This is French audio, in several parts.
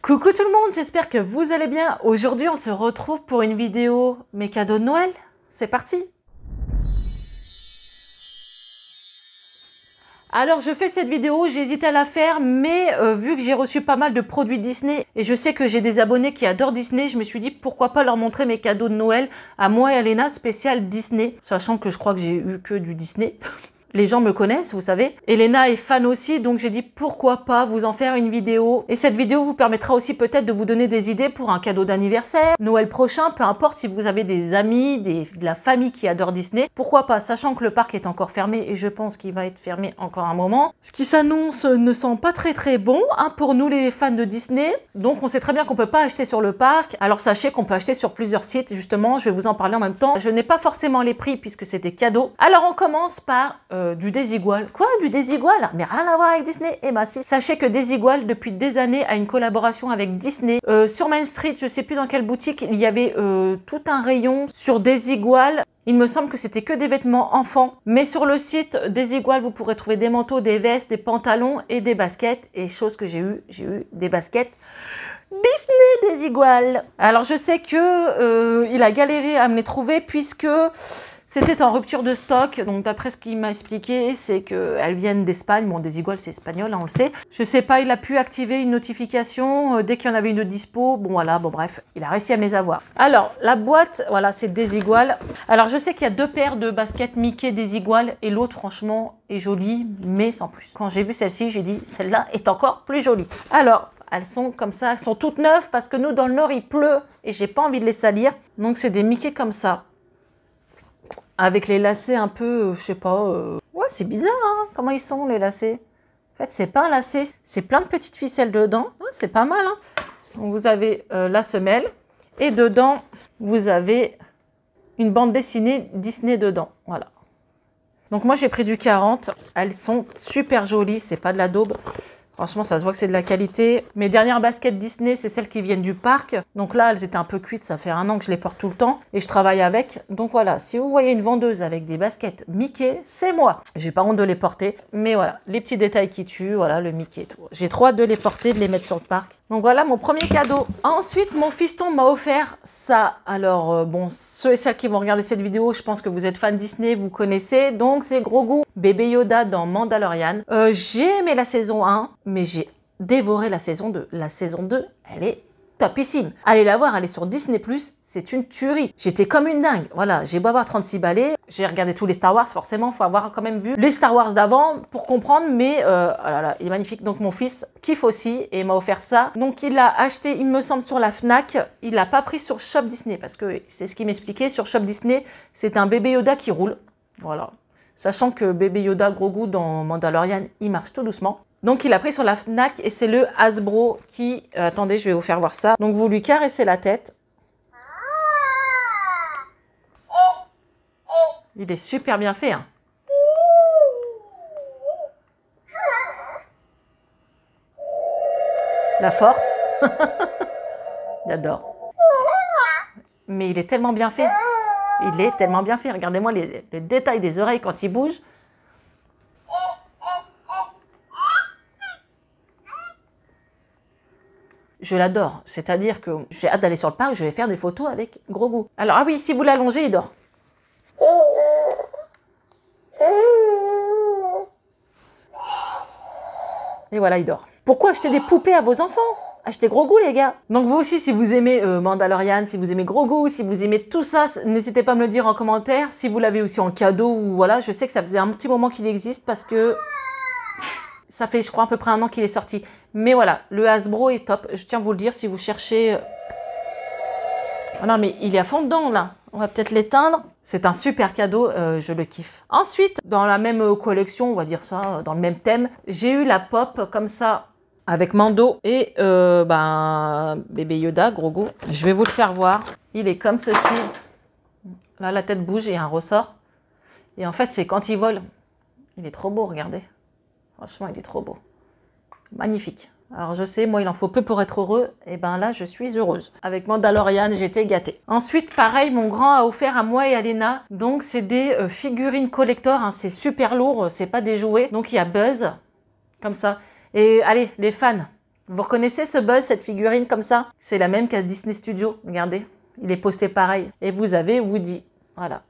Coucou tout le monde, j'espère que vous allez bien. Aujourd'hui, on se retrouve pour une vidéo mes cadeaux de Noël. C'est parti! Alors je fais cette vidéo, j'ai hésité à la faire, mais vu que j'ai reçu pas mal de produits Disney et je sais que j'ai des abonnés qui adorent Disney, je me suis dit pourquoi pas leur montrer mes cadeaux de Noël à moi et à Léna spécial Disney, sachant que je crois que j'ai eu que du Disney. Les gens me connaissent, vous savez. Elena est fan aussi, donc j'ai dit pourquoi pas vous en faire une vidéo. Et cette vidéo vous permettra aussi peut-être de vous donner des idées pour un cadeau d'anniversaire, Noël prochain, peu importe si vous avez des amis, de la famille qui adore Disney. Pourquoi pas, sachant que le parc est encore fermé et je pense qu'il va être fermé encore un moment. Ce qui s'annonce ne sent pas très bon hein, pour nous les fans de Disney. Donc on sait très bien qu'on peut pas acheter sur le parc. Alors sachez qu'on peut acheter sur plusieurs sites. Justement, je vais vous en parler en même temps. Je n'ai pas forcément les prix puisque c'est des cadeaux. Alors on commence par du Desigual. Quoi, du Desigual? Mais rien à voir avec Disney. Eh ben si. Sachez que Desigual, depuis des années, a une collaboration avec Disney. Sur Main Street, je sais plus dans quelle boutique, il y avait tout un rayon sur Desigual. Il me semble que c'était que des vêtements enfants. Mais sur le site Desigual, vous pourrez trouver des manteaux, des vestes, des pantalons et des baskets. Et chose que j'ai eu des baskets Disney Desigual. Alors je sais que il a galéré à me les trouver puisque c'était en rupture de stock, donc d'après ce qu'il m'a expliqué, c'est qu'elles viennent d'Espagne. Bon, Desigual, c'est espagnol, hein, on le sait. Je sais pas, il a pu activer une notification dès qu'il y en avait une de dispo. Bon, voilà, bon bref, il a réussi à me les avoir. Alors, la boîte, voilà, c'est Desigual. Alors, je sais qu'il y a deux paires de baskets Mickey Desigual et l'autre, franchement, est jolie, mais sans plus. Quand j'ai vu celle-ci, j'ai dit, celle-là est encore plus jolie. Alors, elles sont comme ça, elles sont toutes neuves parce que nous, dans le Nord, il pleut et j'ai pas envie de les salir. Donc, c'est des Mickey comme ça. Avec les lacets un peu, je sais pas... Ouais, c'est bizarre, hein, comment ils sont, les lacets. En fait, c'est pas un lacet, c'est plein de petites ficelles dedans. Ouais, c'est pas mal, hein. Donc, vous avez la semelle. Et dedans, vous avez une bande dessinée Disney dedans. Voilà. Donc, moi, j'ai pris du 40. Elles sont super jolies, c'est pas de la daube. Franchement, ça se voit que c'est de la qualité. Mes dernières baskets Disney, c'est celles qui viennent du parc. Donc là, elles étaient un peu cuites. Ça fait 1 an que je les porte tout le temps. Et je travaille avec. Donc voilà, si vous voyez une vendeuse avec des baskets Mickey, c'est moi. J'ai pas honte de les porter. Mais voilà, les petits détails qui tuent. Voilà, le Mickey et tout. J'ai trop hâte de les porter, de les mettre sur le parc. Donc voilà, mon premier cadeau. Ensuite, mon fiston m'a offert ça. Alors, bon, ceux et celles qui vont regarder cette vidéo, je pense que vous êtes fans Disney, vous connaissez. Donc, c'est Grogu, bébé Yoda dans Mandalorian. J'ai aimé la saison 1. Mais j'ai dévoré la saison 2. La saison 2, elle est topissime. Allez la voir, elle est sur Disney+, c'est une tuerie. J'étais comme une dingue. Voilà, j'ai beau avoir 36 balais, j'ai regardé tous les Star Wars, forcément, il faut avoir quand même vu les Star Wars d'avant pour comprendre, mais oh là là, il est magnifique. Donc mon fils kiffe aussi et m'a offert ça. Donc il l'a acheté, il me semble, sur la Fnac. Il l'a pas pris sur Shop Disney, parce que c'est ce qu'il m'expliquait. Sur Shop Disney, c'est un bébé Yoda qui roule. Voilà. Sachant que bébé Yoda Grogu dans Mandalorian, il marche tout doucement. Donc il a pris sur la Fnac et c'est le Hasbro qui... attendez, je vais vous faire voir ça. Donc vous lui caressez la tête. Il est super bien fait. Hein. La force. J'adore. Mais il est tellement bien fait. Il est tellement bien fait. Regardez-moi les détails des oreilles quand il bouge. Je l'adore, c'est-à-dire que j'ai hâte d'aller sur le parc, je vais faire des photos avec Grogu. Alors, ah oui, si vous l'allongez, il dort. Et voilà, il dort. Pourquoi acheter des poupées à vos enfants? Achetez Grogu, les gars. Donc vous aussi, si vous aimez Mandalorian, si vous aimez Grogu, si vous aimez tout ça, n'hésitez pas à me le dire en commentaire. Si vous l'avez aussi en cadeau, ou voilà, je sais que ça faisait un petit moment qu'il existe parce que... ça fait, je crois, à peu près 1 an qu'il est sorti. Mais voilà, le Hasbro est top. Je tiens à vous le dire, si vous cherchez... Oh non, mais il est à fond dedans, là. On va peut-être l'éteindre. C'est un super cadeau, je le kiffe. Ensuite, dans la même collection, on va dire ça, dans le même thème, j'ai eu la pop, comme ça, avec Mando et bébé Yoda, Grogu. Je vais vous le faire voir. Il est comme ceci. Là, la tête bouge, il y a un ressort. Et en fait, c'est quand il vole. Il est trop beau, regardez. Franchement, il est trop beau. Magnifique. Alors je sais, moi il en faut peu pour être heureux. Et ben là, je suis heureuse. Avec Mandalorian, j'étais gâtée. Ensuite, pareil, mon grand a offert à moi et à Léna. Donc c'est des figurines collector. Hein. C'est super lourd, c'est pas des jouets. Donc il y a Buzz, comme ça. Et allez, les fans, Vous reconnaissez ce Buzz, cette figurine comme ça? C'est la même qu'à Disney Studio. Regardez, il est posté pareil. Et vous avez Woody. Voilà.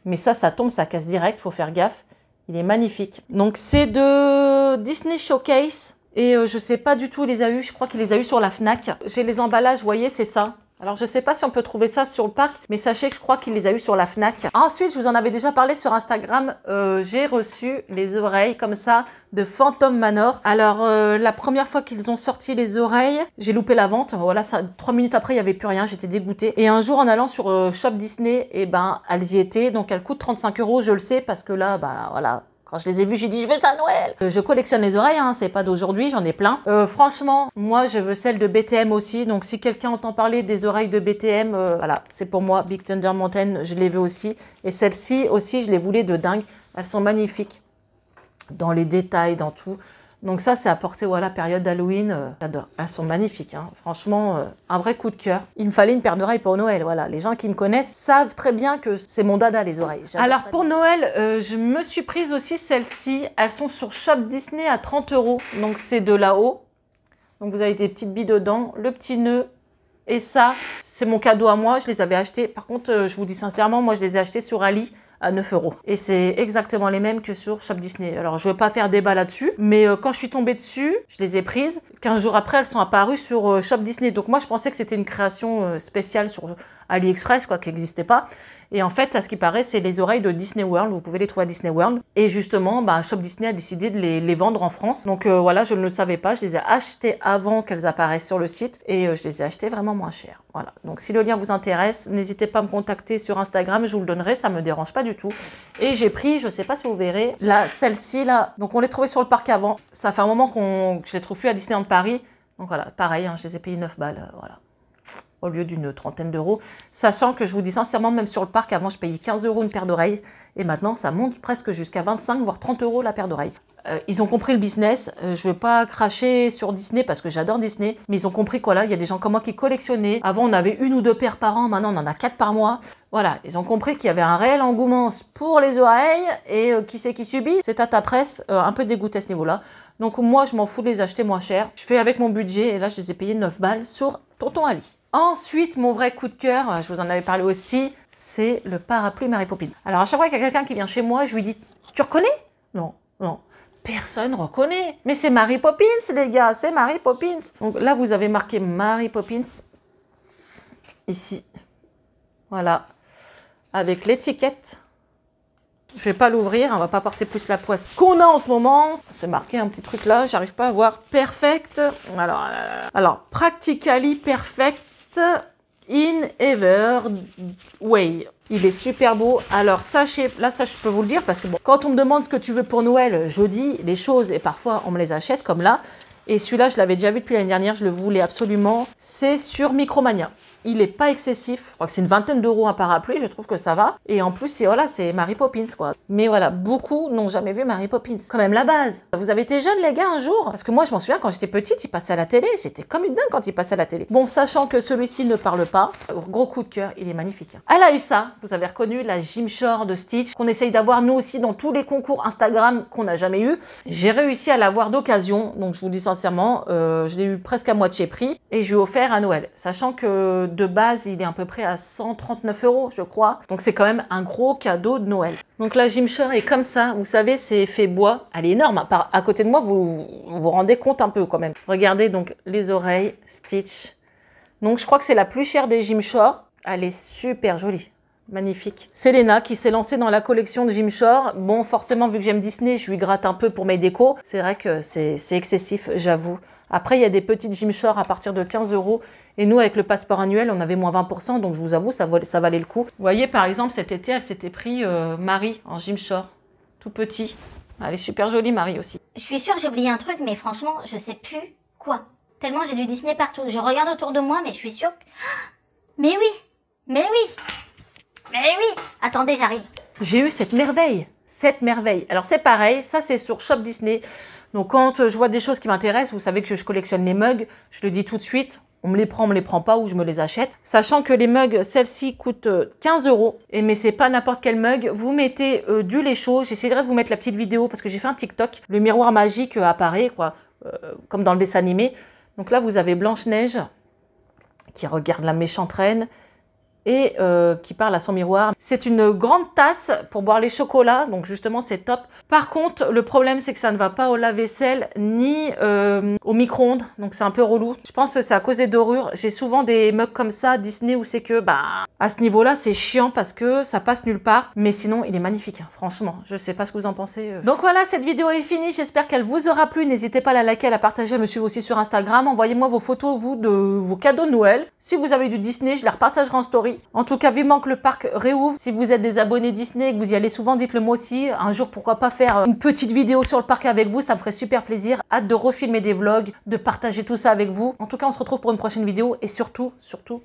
Mais ça tombe, ça casse direct, faut faire gaffe. Il est magnifique. Donc c'est de Disney Showcase. Et je sais pas du tout, il les a eu, je crois qu'il les a eu sur la Fnac. J'ai les emballages, vous voyez, c'est ça. Alors je sais pas si on peut trouver ça sur le parc, mais sachez que je crois qu'il les a eu sur la Fnac. Ensuite, je vous en avais déjà parlé sur Instagram, j'ai reçu les oreilles comme ça de Phantom Manor. Alors la première fois qu'ils ont sorti les oreilles, j'ai loupé la vente. Voilà, ça, 3 minutes après, il n'y avait plus rien, j'étais dégoûtée. Et un jour en allant sur Shop Disney, et ben elles y étaient, donc elles coûtent 35 €, je le sais, parce que là, bah voilà. Quand je les ai vus, j'ai dit je veux ça à Noël. Je collectionne les oreilles, hein, c'est pas d'aujourd'hui, j'en ai plein. Franchement, moi je veux celle de BTM aussi. Donc si quelqu'un entend parler des oreilles de BTM, voilà, c'est pour moi. Big Thunder Mountain, je les veux aussi. Et celle-ci aussi, je les voulais de dingue. Elles sont magnifiques dans les détails, dans tout. Donc ça, c'est apporté, voilà, période d'Halloween. J'adore. Elles sont magnifiques, hein. Franchement, un vrai coup de cœur. Il me fallait une paire d'oreilles pour Noël, voilà. Les gens qui me connaissent savent très bien que c'est mon dada, les oreilles. Alors pour Noël, je me suis prise aussi celles-ci. Elles sont sur Shop Disney à 30 €. Donc c'est de là-haut. Donc vous avez des petites billes dedans, le petit nœud. Et ça, c'est mon cadeau à moi. Je les avais achetées. Par contre, je vous dis sincèrement, moi je les ai achetées sur Ali à 9 €. Et c'est exactement les mêmes que sur Shop Disney. Alors, je ne veux pas faire débat là-dessus, mais quand je suis tombée dessus, je les ai prises. 15 jours après, elles sont apparues sur Shop Disney. Donc, moi, je pensais que c'était une création spéciale sur AliExpress, quoi, qui n'existait pas. Et en fait, à ce qui paraît, c'est les oreilles de Disney World. Vous pouvez les trouver à Disney World. Et justement, bah, Shop Disney a décidé de les vendre en France. Donc voilà, je ne le savais pas. Je les ai achetées avant qu'elles apparaissent sur le site. Et je les ai achetées vraiment moins cher. Voilà. Donc si le lien vous intéresse, n'hésitez pas à me contacter sur Instagram. Je vous le donnerai. Ça ne me dérange pas du tout. Et j'ai pris, je ne sais pas si vous verrez, là, celle-ci, là. Donc on les trouvait sur le parc avant. Ça fait un moment que je les trouve plus à Disneyland Paris. Donc voilà, pareil, hein, je les ai payés 9 balles. Voilà. Au lieu d'une trentaine d'euros. Sachant que je vous dis sincèrement, même sur le parc, avant je payais 15 € une paire d'oreilles. Et maintenant, ça monte presque jusqu'à 25, voire 30 € la paire d'oreilles. Ils ont compris le business. Je ne vais pas cracher sur Disney parce que j'adore Disney. Mais ils ont compris quoi là, il y a des gens comme moi qui collectionnaient. Avant, on avait 1 ou 2 paires par an. Maintenant, on en a 4 par mois. Voilà, ils ont compris qu'il y avait un réel engouement pour les oreilles. Et qui c'est qui subit? C'est Tata Presse, un peu dégoûté à ce niveau-là. Donc moi, je m'en fous de les acheter moins cher. Je fais avec mon budget. Et là, je les ai payés 9 balles sur Tonton Ali. Ensuite, mon vrai coup de cœur, je vous en avais parlé aussi, c'est le parapluie Mary Poppins. Alors, à chaque fois qu'il y a quelqu'un qui vient chez moi, je lui dis « Tu reconnais ?» Non, non. Personne reconnaît. Mais c'est Mary Poppins, les gars, c'est Mary Poppins. Donc là, vous avez marqué Mary Poppins, ici. Voilà. Avec l'étiquette. Je vais pas l'ouvrir, on va pas porter plus la poisse qu'on a en ce moment. C'est marqué un petit truc là, j'arrive pas à voir. Perfect. Alors practically perfect in ever way. Il est super beau. Alors sachez, là ça je peux vous le dire parce que bon, quand on me demande ce que tu veux pour Noël, je dis les choses et parfois on me les achète comme là. Et celui-là, je l'avais déjà vu depuis l'année dernière, je le voulais absolument. C'est sur Micromania. Il n'est pas excessif. Je crois que c'est une vingtaine d'euros un parapluie, je trouve que ça va. Et en plus, voilà, c'est Mary Poppins, quoi. Mais voilà, beaucoup n'ont jamais vu Mary Poppins. Quand même la base. Vous avez été jeunes, les gars, un jour? Parce que moi, je m'en souviens, quand j'étais petite, il passait à la télé. J'étais comme une dingue quand il passait à la télé. Bon, sachant que celui-ci ne parle pas, gros coup de cœur, il est magnifique. Elle a eu ça, vous avez reconnu, la Jim Shore de Stitch, qu'on essaye d'avoir nous aussi dans tous les concours Instagram qu'on n'a jamais eu. J'ai réussi à l'avoir d'occasion, donc je vous dis sincèrement, je l'ai eu presque à moitié prix et je lui ai offert à Noël. Sachant que de base, il est à peu près à 139 €, je crois. Donc c'est quand même un gros cadeau de Noël. Donc la Jim Shore est comme ça, vous savez, c'est fait bois. Elle est énorme. À côté de moi, vous vous rendez compte un peu quand même. Regardez donc les oreilles Stitch. Donc je crois que c'est la plus chère des Jim Shore. Elle est super jolie. Magnifique. C'est Léna qui s'est lancée dans la collection de Jim Shore. Bon, forcément, vu que j'aime Disney, je lui gratte un peu pour mes décos. C'est vrai que c'est excessif, j'avoue. Après, il y a des petites Jim Shore à partir de 15 €. Et nous, avec le passeport annuel, on avait moins 20%. Donc, je vous avoue, ça valait le coup. Vous voyez, par exemple, cet été, elle s'était pris Marie en Jim Shore. Tout petit. Elle est super jolie, Marie aussi. Je suis sûre que j'ai oublié un truc, mais franchement, je sais plus quoi. Tellement j'ai du Disney partout. Je regarde autour de moi, mais je suis sûre que... Mais oui! Mais oui! Mais oui! Attendez, j'arrive. J'ai eu cette merveille. Cette merveille. Alors, c'est pareil. Ça, c'est sur Shop Disney. Donc, quand je vois des choses qui m'intéressent, vous savez que je collectionne les mugs. Je le dis tout de suite. On me les prend pas ou je me les achète. Sachant que les mugs, celle-ci coûte 15 €. Mais c'est pas n'importe quel mug. Vous mettez du lait chaud. J'essaierai de vous mettre la petite vidéo parce que j'ai fait un TikTok. Le miroir magique apparaît, quoi, comme dans le dessin animé. Donc là, vous avez Blanche-Neige qui regarde la méchante reine et qui parle à son miroir. C'est une grande tasse pour boire les chocolats, donc justement c'est top. Par contre, le problème c'est que ça ne va pas au lave-vaisselle ni au micro-ondes, donc c'est un peu relou. Je pense que c'est à cause des dorures. J'ai souvent des mugs comme ça Disney où c'est que à ce niveau-là c'est chiant parce que ça passe nulle part, mais sinon il est magnifique, hein. Franchement, je sais pas ce que vous en pensez. Donc voilà, cette vidéo est finie, j'espère qu'elle vous aura plu. N'hésitez pas à la liker, à la partager, à me suivre aussi sur Instagram. Envoyez-moi vos photos, vous, de vos cadeaux de Noël. Si vous avez du Disney, je les repartagerai en story. En tout cas, vivement que le parc réouvre. Si vous êtes des abonnés Disney et que vous y allez souvent, dites-le moi aussi. Un jour, pourquoi pas faire une petite vidéo sur le parc avec vous, ça me ferait super plaisir. Hâte de refilmer des vlogs, de partager tout ça avec vous. En tout cas, on se retrouve pour une prochaine vidéo et surtout,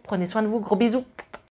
prenez soin de vous. Gros bisous.